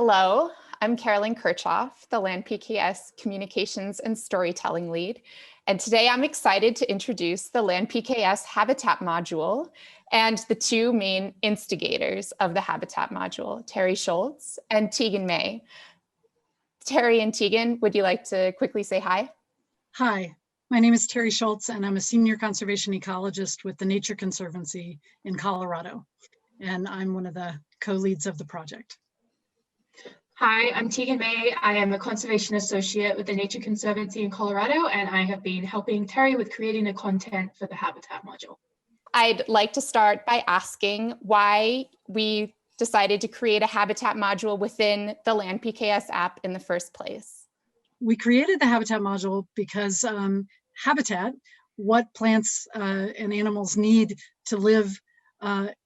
Hello, I'm Carolyn Kirchhoff, the LandPKS Communications and Storytelling Lead. And today I'm excited to introduce the LandPKS Habitat Module and the two main instigators of the Habitat Module, Terri Schulz and Tegan May. Terri and Tegan, would you like to quickly say hi? Hi, my name is Terri Schulz and I'm a senior conservation ecologist with the Nature Conservancy in Colorado. And I'm one of the co-leads of the project. Hi, I'm Tegan May. I am a conservation associate with the Nature Conservancy in Colorado, and I have been helping Terri with creating the content for the Habitat module. I'd like to start by asking why we decided to create a Habitat module within the LandPKS app in the first place. We created the Habitat module because habitat, what plants and animals need to live,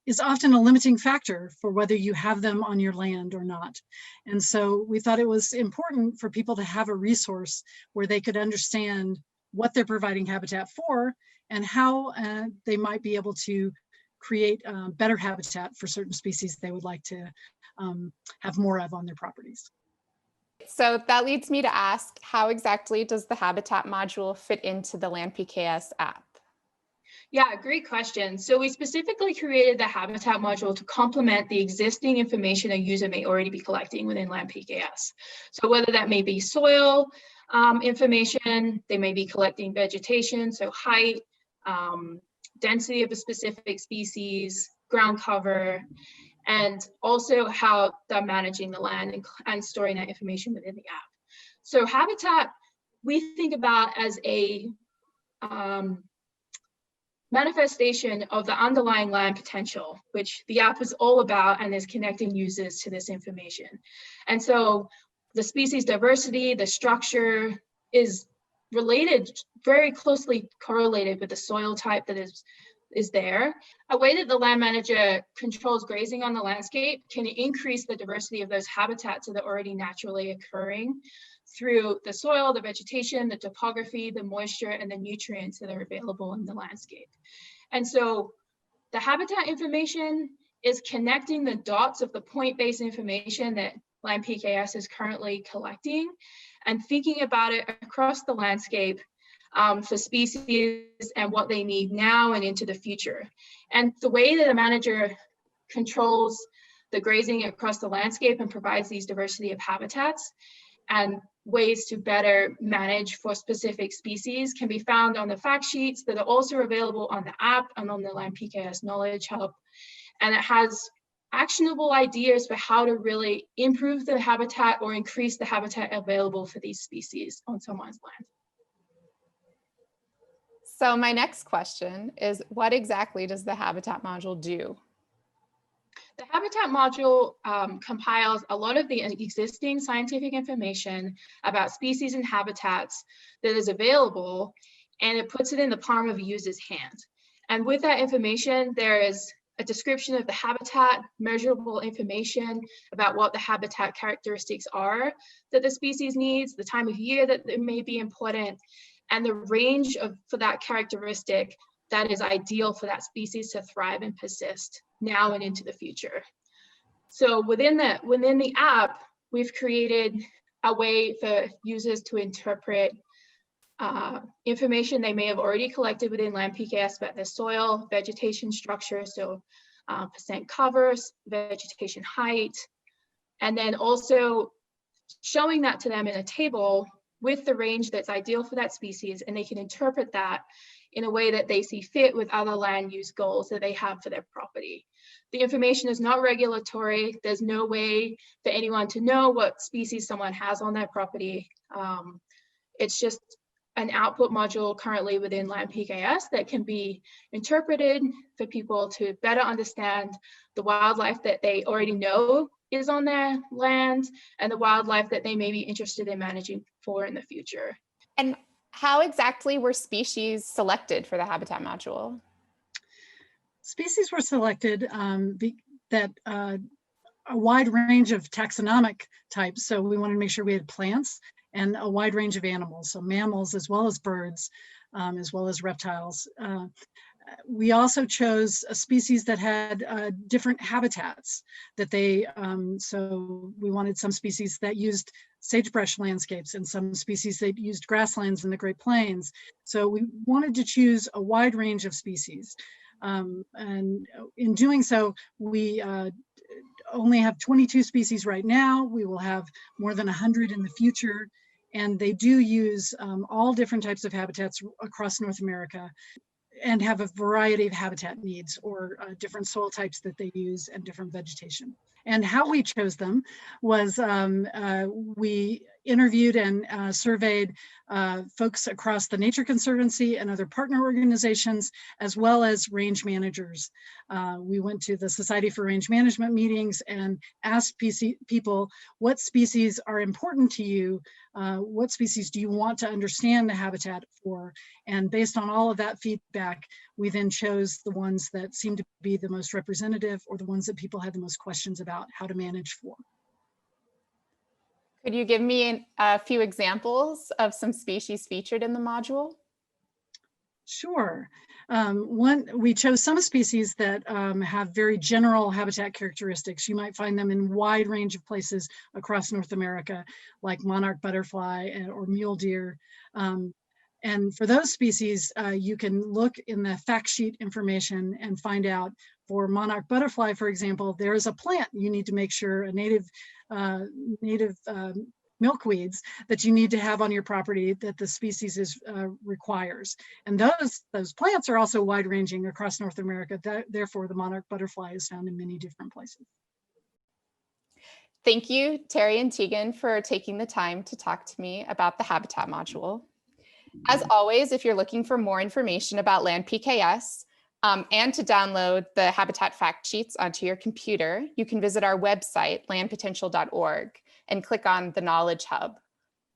is often a limiting factor for whether you have them on your land or not. And so we thought it was important for people to have a resource where they could understand what they're providing habitat for and how they might be able to create better habitat for certain species they would like to have more of on their properties. So that leads me to ask, how exactly does the Habitat module fit into the LandPKS app? Yeah, great question. So we specifically created the Habitat module to complement the existing information a user may already be collecting within LandPKS. So whether that may be soil information, they may be collecting vegetation, so height, density of a specific species, ground cover, and also how they're managing the land and storing that information within the app. So Habitat, we think about as a manifestation of the underlying land potential, which the app is all about and is connecting users to this information. And so the species diversity, the structure is related, very closely correlated with the soil type that is there. A way that the land manager controls grazing on the landscape can increase the diversity of those habitats that are already naturally occurring through the soil, the vegetation, the topography, the moisture, and the nutrients that are available in the landscape. And so the habitat information is connecting the dots of the point-based information that LandPKS is currently collecting and thinking about it across the landscape for species and what they need now and into the future. And the way that a manager controls the grazing across the landscape and provides these diversity of habitats and ways to better manage for specific species can be found on the fact sheets that are also available on the app and on the LandPKS Knowledge Hub. And it has actionable ideas for how to really improve the habitat or increase the habitat available for these species on someone's land. So my next question is, what exactly does the Habitat module do? The Habitat module compiles a lot of the existing scientific information about species and habitats that is available, and it puts it in the palm of a user's hand. And with that information, there is a description of the habitat, measurable information about what the habitat characteristics are that the species needs, the time of year that it may be important, and the range for that characteristic that is ideal for that species to thrive and persist now and into the future. So within the app, we've created a way for users to interpret information they may have already collected within LandPKS about the soil, vegetation structure, so percent covers, vegetation height, and then also showing that to them in a table with the range that's ideal for that species, and they can interpret that in a way that they see fit with other land use goals that they have for their property. The information is not regulatory. There's no way for anyone to know what species someone has on their property. It's just an output module currently within LandPKS that can be interpreted for people to better understand the wildlife that they already know is on their land and the wildlife that they may be interested in managing for in the future. And how exactly were species selected for the Habitat module? Species were selected that a wide range of taxonomic types. So we wanted to make sure we had plants and a wide range of animals, so mammals as well as birds, as well as reptiles. We also chose a species that had different habitats that they, so we wanted some species that used sagebrush landscapes and some species that used grasslands in the Great Plains. So we wanted to choose a wide range of species. And in doing so, we only have 22 species right now. We will have more than 100 in the future. And they do use all different types of habitats across North America, and have a variety of habitat needs, or different soil types that they use and different vegetation. And how we chose them was we interviewed and surveyed folks across the Nature Conservancy and other partner organizations, as well as range managers. We went to the Society for Range Management meetings and asked people, what species are important to you? What species do you want to understand the habitat for? And based on all of that feedback, we then chose the ones that seemed to be the most representative, or the ones that people had the most questions about how to manage for. Could you give me a few examples of some species featured in the module? Sure. We chose some species that have very general habitat characteristics. You might find them in a wide range of places across North America, like monarch butterfly or mule deer. And for those species, you can look in the fact sheet information and find out, for monarch butterfly, for example, there is a plant you need to make sure, a native milkweeds that you need to have on your property that the species requires. And those plants are also wide ranging across North America. Therefore, the monarch butterfly is found in many different places. Thank you, Terri and Tegan, for taking the time to talk to me about the Habitat Module. As always, if you're looking for more information about LandPKS and to download the habitat fact sheets onto your computer, you can visit our website, landpotential.org, and click on the Knowledge Hub.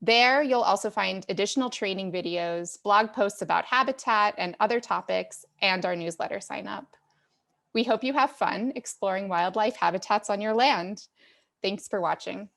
There, you'll also find additional training videos, blog posts about habitat and other topics, and our newsletter sign up. We hope you have fun exploring wildlife habitats on your land. Thanks for watching.